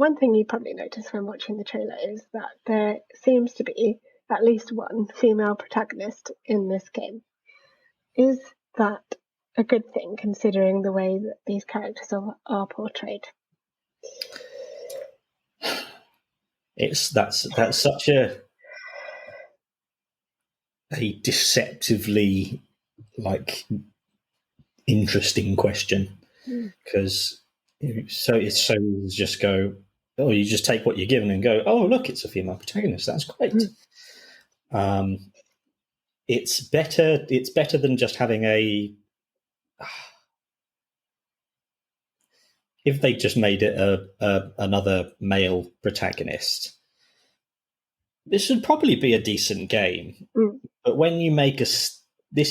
one thing you probably noticed when watching the trailer is that there seems to be at least one female protagonist in this game. Is that a good thing, considering the way that these characters are portrayed? That's such a deceptively interesting question, because it's just go, oh, you just take what you're given and go, oh, look, it's a female protagonist. That's great. It's better than just having a. If they just made it another male protagonist, this would probably be a decent game. But when you make this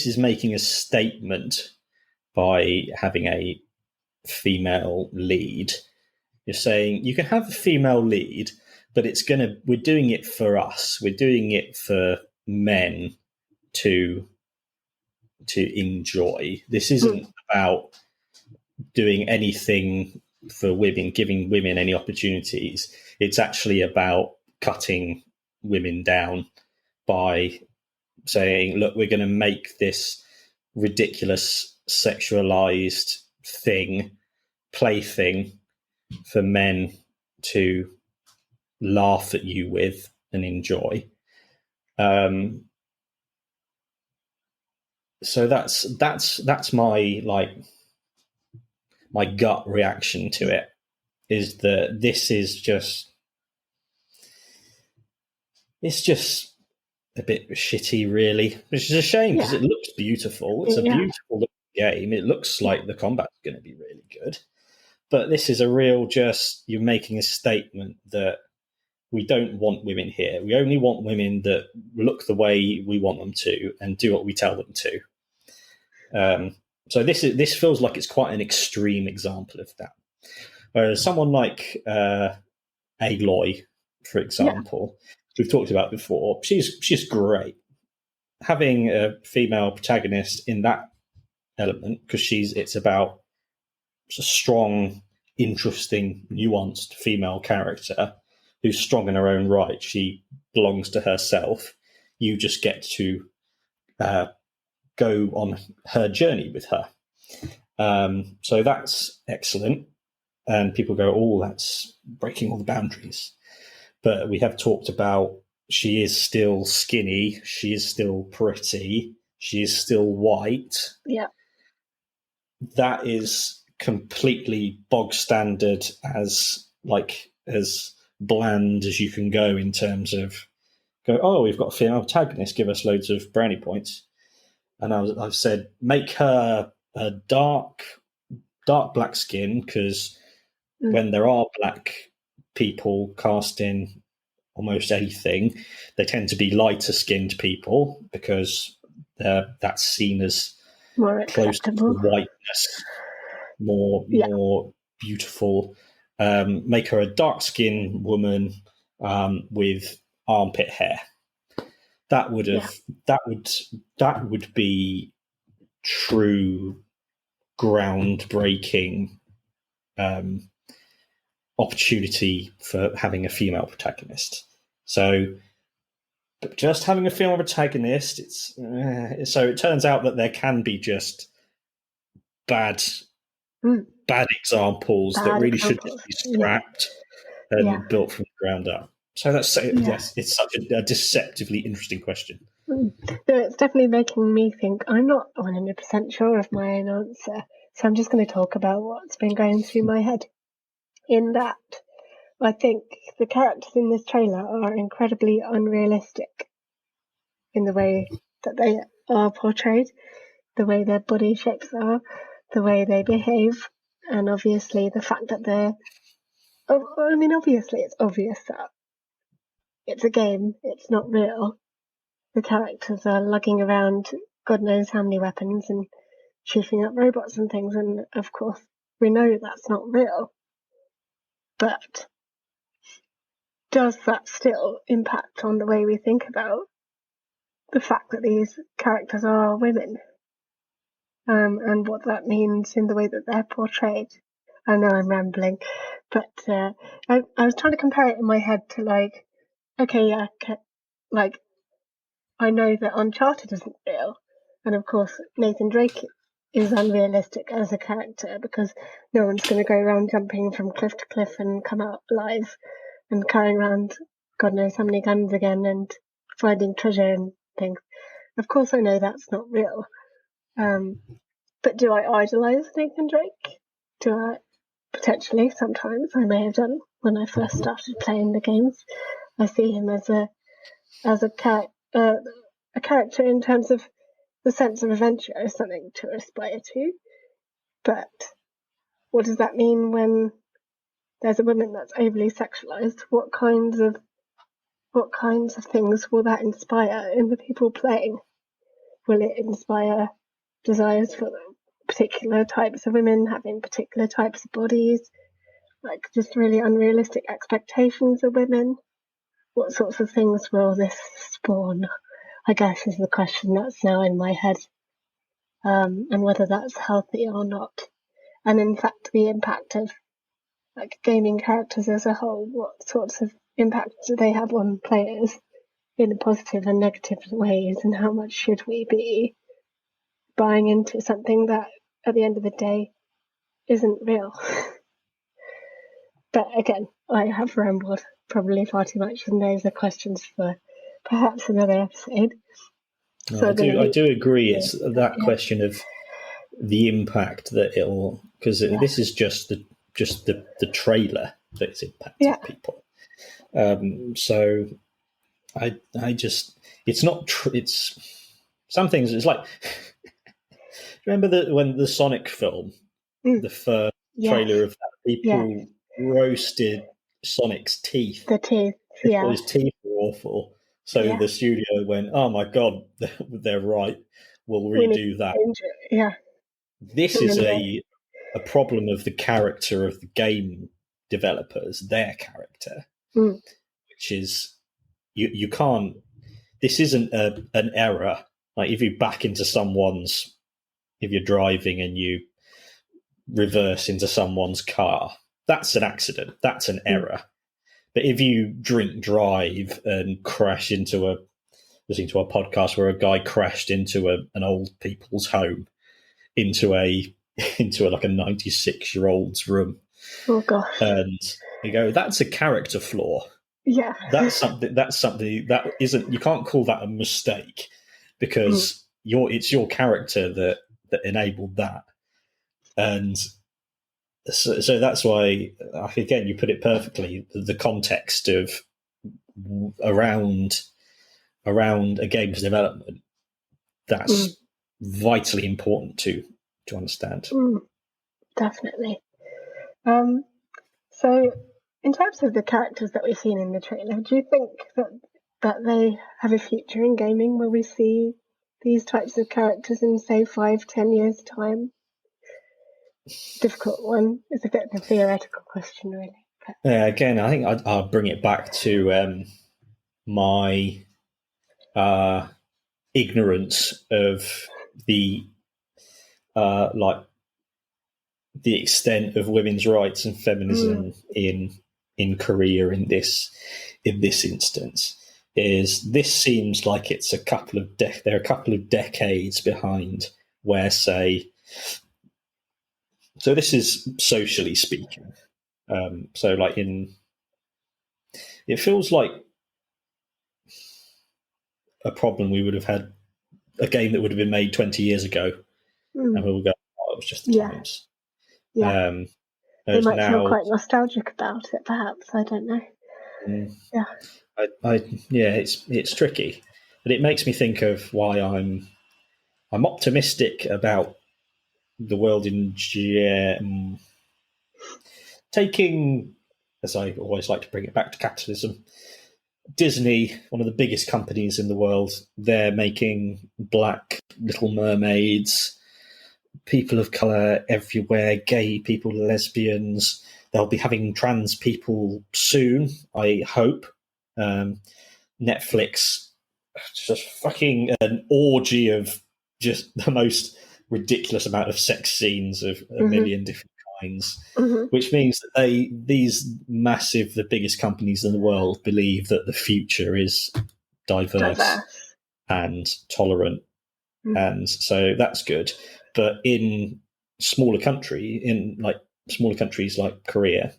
is making a statement by having a female lead. You're saying you can have a female lead, but we're doing it for us. We're doing it for men to enjoy. This isn't about doing anything for women, giving women any opportunities. It's actually about cutting women down by saying, look, we're going to make this ridiculous sexualized plaything for men to laugh at you with and enjoy. So that's my my gut reaction to it, is that it's just a bit shitty, really, which is a shame, because it looks beautiful. It's a beautiful game. It looks like the combat's going to be really good, but this is a real you're making a statement that we don't want women here. We only want women that look the way we want them to and do what we tell them to. So this feels like it's quite an extreme example of that. Whereas someone like Aloy, for example, we've talked about before, she's great. Having a female protagonist in that element, because it's about a strong, interesting, nuanced female character who's strong in her own right. She belongs to herself. You just get to go on her journey with her. So that's excellent. And people go, oh, that's breaking all the boundaries. But we have talked about she is still skinny. She is still pretty. She is still white. Yeah. That is completely bog standard, as bland as you can go in terms of we've got a female protagonist, give us loads of brownie points. And I've said, make her a dark black skin, because when there are black people cast in almost anything, they tend to be lighter skinned people, because that's seen as more close to whiteness, more beautiful. Make her a dark skinned woman with armpit hair. That would be true groundbreaking opportunity for having a female protagonist. So, but just having a female protagonist, so it turns out that there can be just bad examples that really should just be scrapped and built from the ground up. So yes, it's such a deceptively interesting question. So it's definitely making me think. I'm not 100% sure of my own answer, so I'm just going to talk about what's been going through my head. In that, I think the characters in this trailer are incredibly unrealistic in the way that they are portrayed, the way their body shapes are, the way they behave, and obviously the fact that obviously it's obvious that it's a game, it's not real. The characters are lugging around God knows how many weapons and shooting up robots and things, and of course we know that's not real. But does that still impact on the way we think about the fact that these characters are women? And what that means in the way that they're portrayed? I know I'm rambling, But I was trying to compare it in my head to like, okay, yeah, like I know that Uncharted isn't real, and of course Nathan Drake is unrealistic as a character because no one's going to go around jumping from cliff to cliff and come out alive and carrying around God knows how many guns again and finding treasure and things. Of course, I know that's not real. But do I idolize Nathan Drake? Do I? Potentially, sometimes I may have done when I first started playing the games. I see him as a character in terms of the sense of adventure as something to aspire to. But what does that mean when there's a woman that's overly sexualized? What kinds of things will that inspire in the people playing? Will it inspire desires for particular types of women having particular types of bodies? Like just really unrealistic expectations of women? What sorts of things will this spawn? I guess is the question that's now in my head, and whether that's healthy or not. And in fact, the impact of like gaming characters as a whole, what sorts of impact do they have on players in positive and negative ways, and how much should we be buying into something that at the end of the day isn't real? But again, I have rambled probably far too much, and those are questions for perhaps another episode. No, so I do agree. It's that question of the impact that it'll, because this is just the trailer that's impacted people. So I just, it's not. It's some things. It's like remember when the Sonic film, the first trailer of that, people roasted Sonic's teeth. The teeth, his teeth were awful. So the studio went, "Oh my god, they're right. We'll redo that." This is a problem of the character of the game developers, their character, which is you can't. This isn't an error. Like if you back into if you're driving and you reverse into someone's car, that's an accident. That's an error. But if you drink drive and crash listening to a podcast where a guy crashed into an old people's home, into like a 96-year-old's room. Oh gosh. And you go, that's a character flaw. Yeah. That's something that isn't, you can't call that a mistake because it's your character that enabled that. And so that's why, again, you put it perfectly, the context of around a game's development, that's vitally important to understand. Definitely. So in terms of the characters that we've seen in the trailer, do you think that they have a future in gaming? Will we see these types of characters in, say, 5-10 years' time? Difficult one. It's a bit of a theoretical question, really. Again, I think I'll bring it back to my ignorance of the the extent of women's rights and feminism in Korea in this instance. This seems like it's they're a couple of decades behind where, say, so this is socially speaking. So like it feels like a problem we would have had, a game that would have been made 20 years ago, and we will go, oh, it was just the times. Yeah. They might feel quite nostalgic about it, perhaps. I don't know. It's tricky, but it makes me think of why I'm optimistic about the world in taking, as I always like to bring it back to capitalism. Disney, one of the biggest companies in the world, they're making Black Little Mermaids, people of colour everywhere, gay people, lesbians. They'll be having trans people soon, I hope. Netflix, just fucking an orgy of just the most ridiculous amount of sex scenes of a million different minds, Mm-hmm. which means that the biggest companies in the world believe that the future is diverse. And tolerant. And so that's good. But in smaller countries like Korea,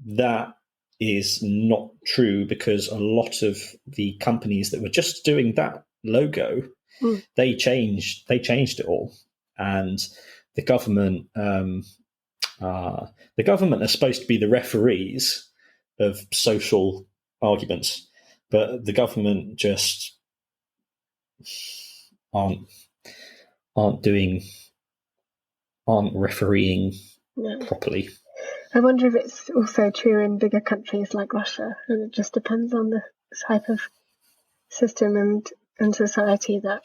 that is not true, because a lot of the companies that were just doing that logo, they changed it all. And the government are supposed to be the referees of social arguments, but the government just aren't refereeing properly. I wonder if it's also true in bigger countries like Russia, and it just depends on the type of system and society that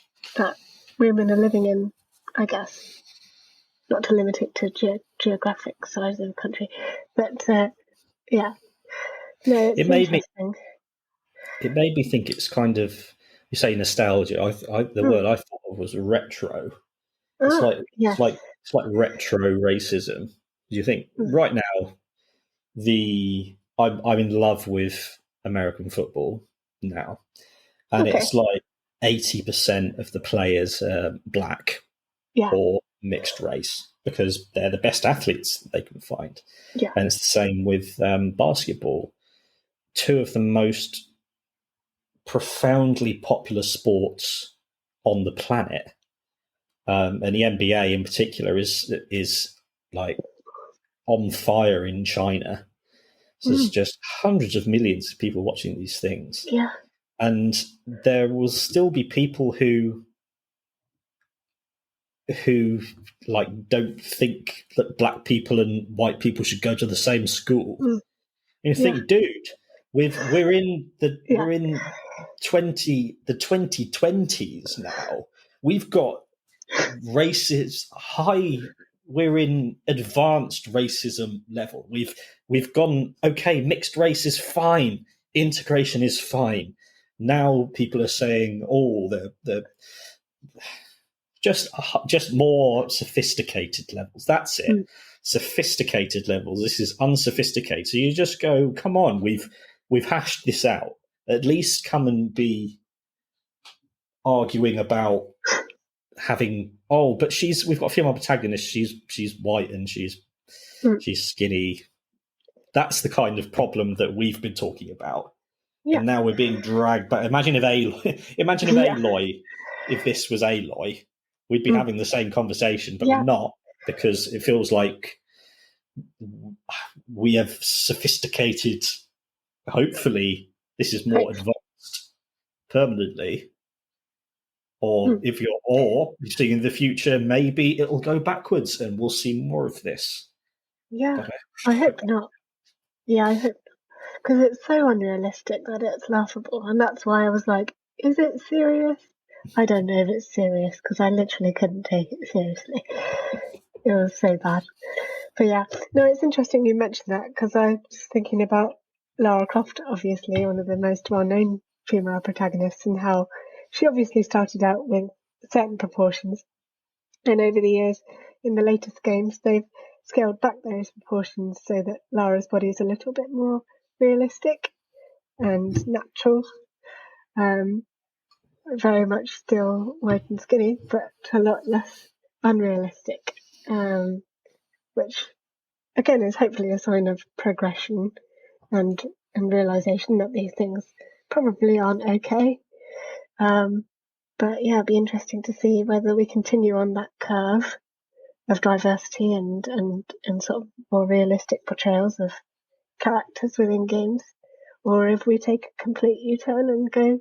women are living in, I guess. Not to limit it to geographic size of the country, but yeah. No, it's interesting. It made me think it's kind of, you say nostalgia. The word I thought of was retro. It's like retro racism. Do you think right now I'm in love with American football now, and it's like 80% of the players are black or mixed race, because they're the best athletes they can find. And it's the same with basketball. Two of the most profoundly popular sports on the planet, and the NBA in particular is like on fire in China. So there's just hundreds of millions of people watching these things. Yeah. And there will still be people who like don't think that black people and white people should go to the same school. And you think, dude, we're in the 2020s now. We've got races high. We're in advanced racism level. We've gone, okay, mixed race is fine, integration is fine. Now people are saying, oh, the just more sophisticated levels. That's it. Sophisticated levels. This is unsophisticated. So you just go, come on, we've hashed this out. At least come and be arguing about having, but we've got a female protagonist, she's white and she's skinny. That's the kind of problem that we've been talking about. And now we're being dragged back. Imagine if Aloy, if this was Aloy, we'd be having the same conversation, but we're not, because it feels like we have sophisticated, hopefully this is more advanced permanently. Or if you're seeing in the future, maybe it'll go backwards and we'll see more of this. Yeah, I hope not. Yeah, I hope, because it's so unrealistic that it's laughable, and that's why I was like, is it serious? I don't know if it's serious, because I literally couldn't take it seriously. It was so bad. But yeah, no, it's interesting you mentioned that, because I was thinking about Lara Croft, obviously one of the most well-known female protagonists, and how she obviously started out with certain proportions, and over the years in the latest games they've scaled back those proportions so that Lara's body is a little bit more realistic and natural. Very much still white and skinny, but a lot less unrealistic, which again is hopefully a sign of progression and realization that these things probably aren't okay. But yeah, it'd be interesting to see whether we continue on that curve of diversity and sort of more realistic portrayals of characters within games, or if we take a complete U-turn and go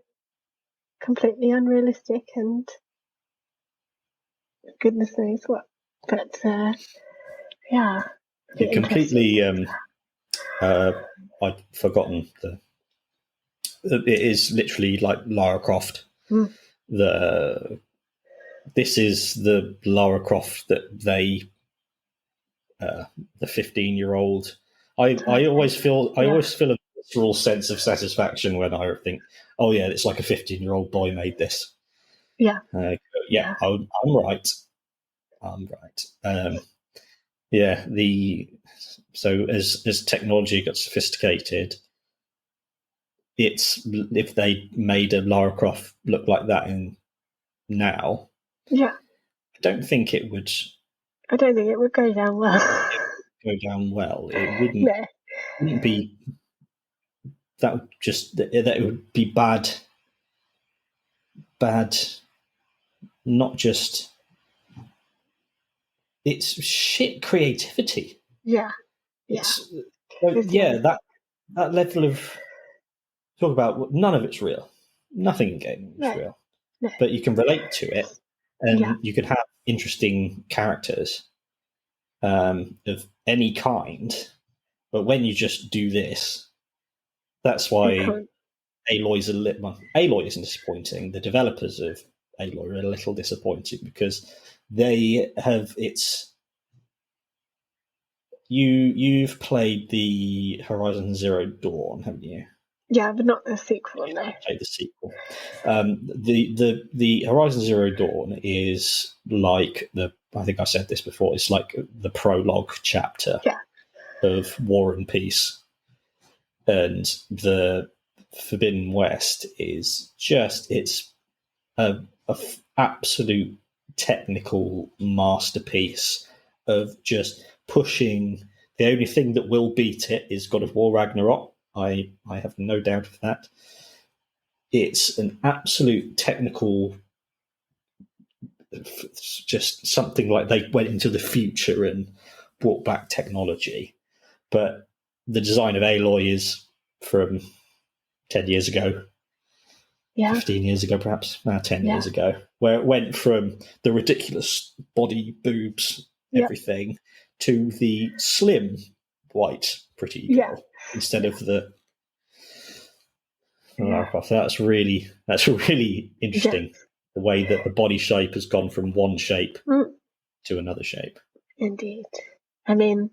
completely unrealistic and goodness knows what. But yeah, completely. I'd forgotten it is literally like Lara Croft. This is the Lara Croft that the 15-year-old. I always feel a visceral sense of satisfaction when I think, oh yeah, it's like a 15-year-old boy made this. Yeah. I'm right. I'm right. Yeah, so as technology got sophisticated, if they made a Lara Croft look like that now, yeah, I don't think it would. I don't think it would go down well. Go down well. It wouldn't. No. Wouldn't be. That would be bad. Bad. Not just. It's shit creativity. Yeah. That level of talk about none of it's real. Nothing in gaming is real, but you can relate to it, and you can have interesting characters of any kind. But when you just do this, that's why Aloy isn't disappointing. The developers of Aloy are a little disappointed because they have You've played the Horizon Zero Dawn, haven't you? Yeah, but not the sequel. No, I played the sequel. The Horizon Zero Dawn is like I think I said this before. It's like the prologue chapter of War and Peace, and the Forbidden West is it's a absolute technical masterpiece of just pushing. The only thing that will beat it is God of War Ragnarok. I have no doubt of that. It's an absolute technical, just something like they went into the future and brought back technology. But the design of Aloy is from 10 years ago. 15 years ago, perhaps. 10 years ago, where it went from the ridiculous body, boobs, everything, to the slim, white, pretty girl instead of the. That's really interesting. The way that the body shape has gone from one shape to another shape. Indeed. I mean,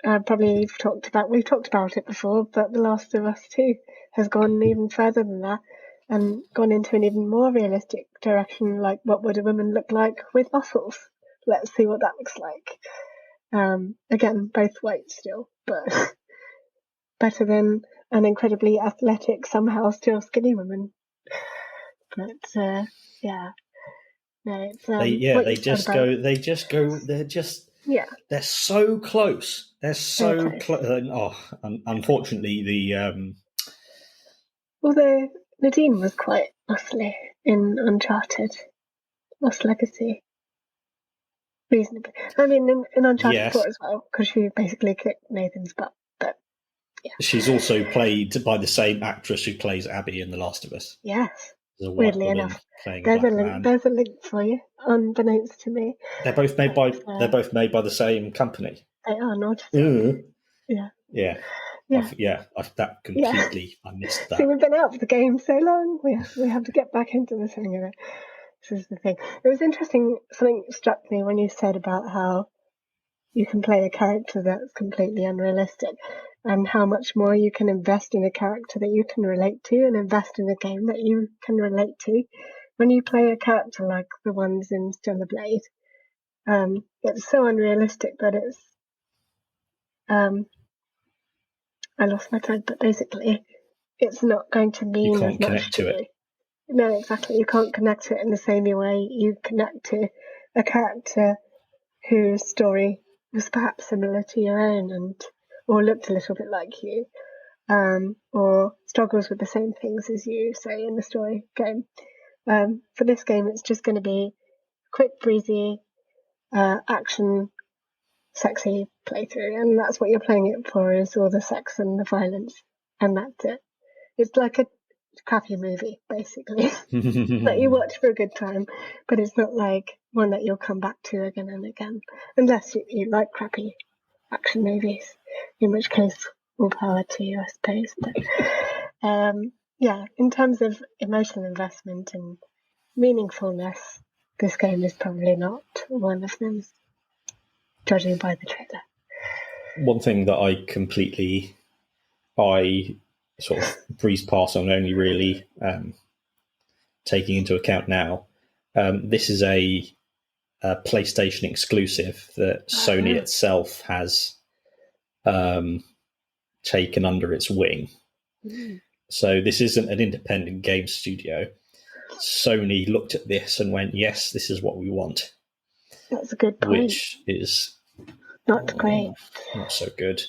we've talked about it before, but The Last of Us 2 has gone even further than that and gone into an even more realistic direction. Like, what would a woman look like with muscles? Let's see what that looks like. Again, both white still, but better than an incredibly athletic, somehow still skinny woman. But no, they're so close. They're so close. Unfortunately, although Nadine was quite muscly in Uncharted, Lost Legacy. Reasonably. I mean, in Uncharted 4 as well, because she basically kicked Nathan's butt. But she's also played by the same actress who plays Abby in The Last of Us. Yes. Weirdly enough, there's a link for you, unbeknownst to me. They're both made by the same company. They are not. Yeah. That completely. I missed that. See, we've been out of the game so long. We have to get back into the swing of it. This is the thing. It was interesting. Something struck me when you said about how you can play a character that's completely unrealistic, and how much more you can invest in a character that you can relate to, and invest in a game that you can relate to. When you play a character like the ones in Stella Blade, it's so unrealistic that it's. I lost my train, but basically, it's not going to mean you can't as much connect to it. No, exactly. You can't connect to it in the same way you connect to a character whose story was perhaps similar to your own or looked a little bit like you, or struggles with the same things as you, say, in the story game. For this game, it's just going to be quick, breezy, action, sexy playthrough, and that's what you're playing it for, is all the sex and the violence, and that's it. It's like a crappy movie, basically, that you watch for a good time, but it's not like one that you'll come back to again and again, unless you like crappy action movies, in which case, all power to you, I suppose. But in terms of emotional investment and meaningfulness, this game is probably not one of them, judging by the trailer. One thing that I sort of breezed past on, only really taking into account now, this is a a PlayStation exclusive that Sony itself has taken under its wing. So this isn't an independent game studio. Sony looked at this and went, yes, this is what we want. That's a good point. Which is not great. Not so good.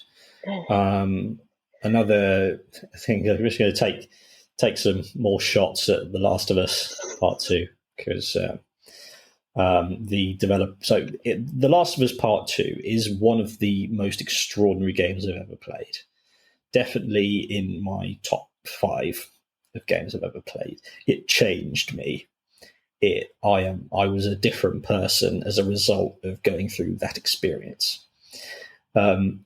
Another thing, I'm just going to take some more shots at The Last of Us Part 2, because The Last of Us Part 2 is one of the most extraordinary games I've ever played. Definitely in my top 5 of games I've ever played. It changed me. I was a different person as a result of going through that experience. And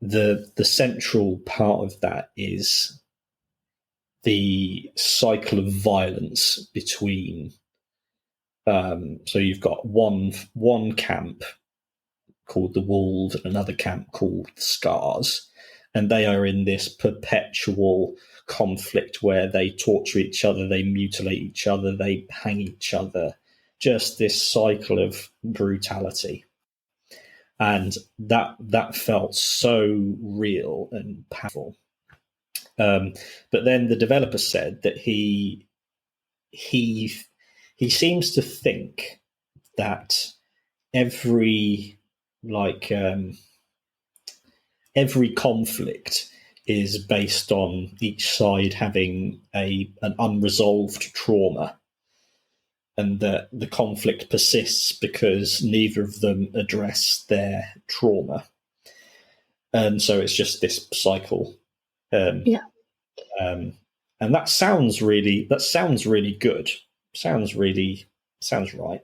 the central part of that is the cycle of violence between. So you've got one camp called the Wolves and another camp called the Scars, and they are in this perpetual conflict where they torture each other, they mutilate each other, they hang each other. Just this cycle of brutality. And that felt so real and powerful. But then the developer said that he seems to think that every conflict is based on each side having an unresolved trauma, and that the conflict persists because neither of them address their trauma. And so it's just this cycle. And that sounds really good. Sounds right.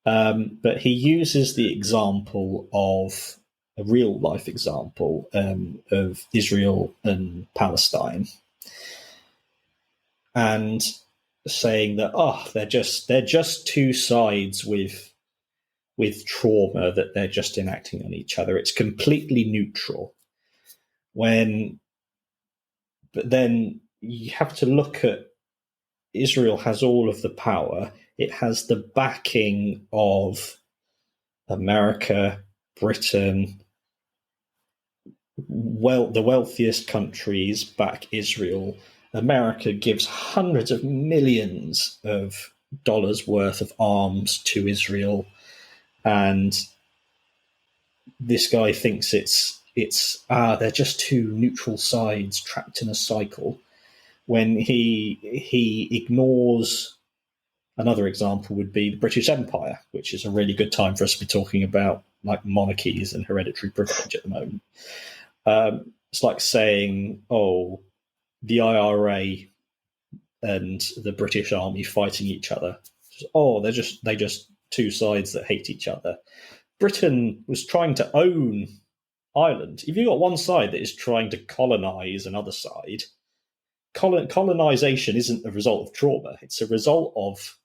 But he uses the example of a real life example of Israel and Palestine, and saying that they're just two sides with trauma, that they're just enacting on each other. It's completely neutral. But then you have to look at Israel has all of the power. It has the backing of America, Britain. The wealthiest countries back Israel. America gives hundreds of millions of dollars worth of arms to Israel, and this guy thinks they're just two neutral sides trapped in a cycle, when he ignores. Another example would be the British Empire, which is a really good time for us to be talking about like monarchies and hereditary privilege at the moment. It's like saying, the IRA and the British Army fighting each other. They're just two sides that hate each other. Britain was trying to own Ireland. If you've got one side that is trying to colonize another side, colonization isn't a result of trauma. It's a result of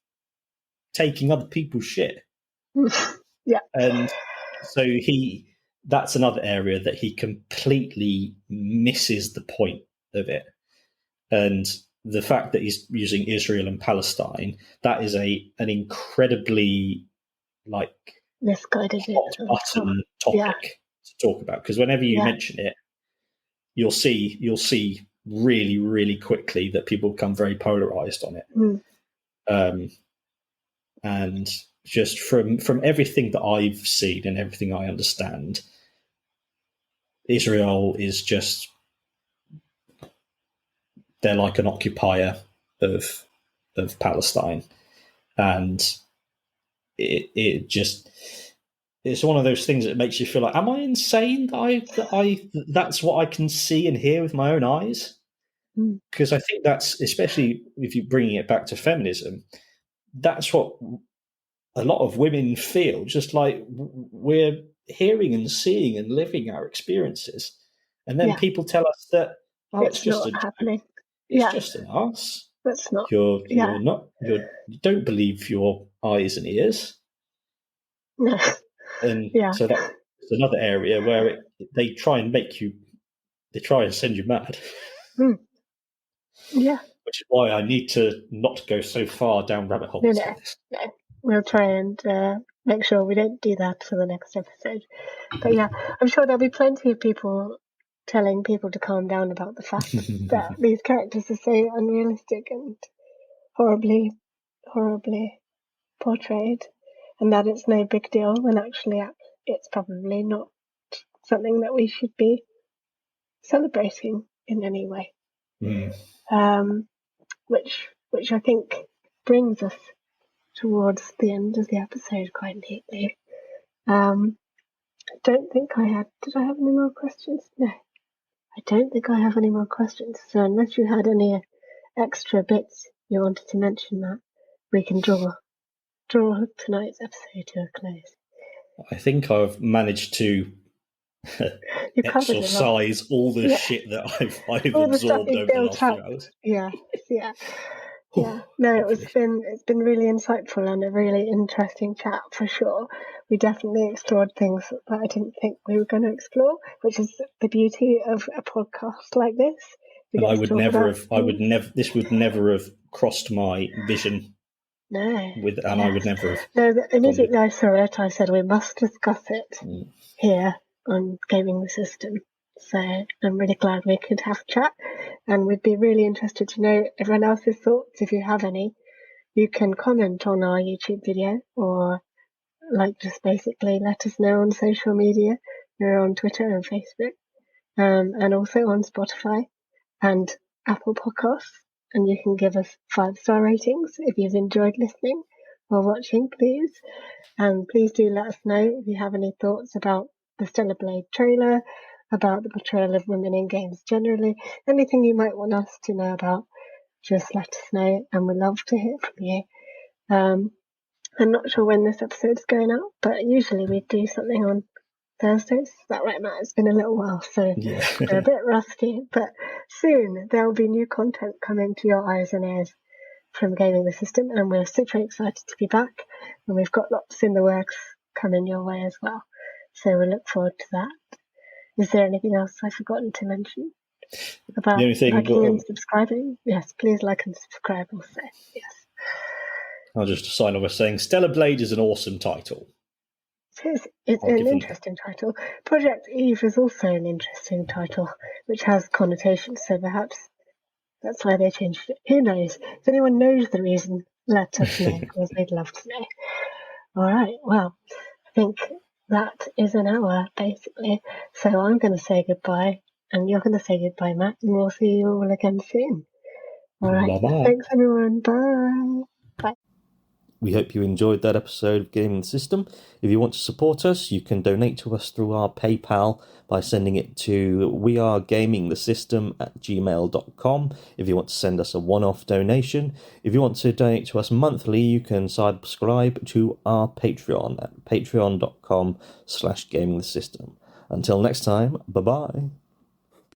taking other people's shit. Yeah. And so that's another area that he completely misses the point of it. And the fact that he's using Israel and Palestine, that is an incredibly misguided hot button topic to talk about, because whenever you mention it, you'll see really, really quickly that people become very polarized on it. And just from everything that I've seen and everything I understand, Israel is just, they're like an occupier of Palestine, and it's one of those things that makes you feel like, am I insane that that's what I can see and hear with my own eyes? Because I think that's, especially if you're bringing it back to feminism, that's what a lot of women feel, just like we're hearing and seeing and living our experiences. And then people tell us that, it's just not happening. It's just an arse. That's not. You don't believe your eyes and ears. No. And so that's another area where they try and send you mad. Yeah. Which is why I need to not go so far down rabbit holes like this. No. we'll try and make sure we don't do that for the next episode. But yeah, I'm sure there'll be plenty of people telling people to calm down about the fact that these characters are so unrealistic and horribly portrayed, and that it's no big deal when actually it's probably not something that we should be celebrating in any way. Which I think brings us towards the end of the episode quite neatly. I don't think did I have any more questions? No, I don't think I have any more questions. So unless you had any extra bits you wanted to mention, Matt, we can draw tonight's episode to a close. I think I've managed to exorcise all the shit that I've absorbed over the last few hours. Yeah. No, it's been really insightful and a really interesting chat for sure. We definitely explored things that I didn't think we were going to explore, which is the beauty of a podcast like this. And this would never have crossed my vision. No. I would never have. No, immediately I saw it, I said we must discuss it here on Gaming the System. So I'm really glad we could have a chat, and we'd be really interested to know everyone else's thoughts. If you have any, you can comment on our YouTube video, or just basically let us know on social media. We're on Twitter and Facebook, and also on Spotify and Apple Podcasts. And you can give us 5-star ratings if you've enjoyed listening or watching, please. And please do let us know if you have any thoughts about the Stella Blade trailer, about the portrayal of women in games generally. Anything you might want us to know about, just let us know, and we'd love to hear from you. I'm not sure when this episode's going out, but usually we do something on Thursdays. Is that right, Matt? It's been a little while, so we're a bit rusty, but soon there will be new content coming to your eyes and ears from Gaming the System, and we're super excited to be back, and we've got lots in the works coming your way as well, so we look forward to that. Is there anything else I've forgotten to mention about liking and subscribing? Yes, please like and subscribe also. Yes. I'll just sign off by saying Stella Blade is an awesome title. It's an interesting title. Project Eve is also an interesting title, which has connotations, so perhaps that's why they changed it. Who knows? If anyone knows the reason, let us know, because we'd love to know. All right, well, I think that is an hour, basically. So I'm going to say goodbye, and you're going to say goodbye, Matt, and we'll see you all again soon. All right, bye-bye. Thanks, everyone. Bye. Bye. We hope you enjoyed that episode of Gaming the System. If you want to support us, you can donate to us through our PayPal by sending it to wearegamingthesystem@gmail.com if you want to send us a one-off donation. If you want to donate to us monthly, you can subscribe to our Patreon at patreon.com/gamingthesystem. Until next time, bye-bye.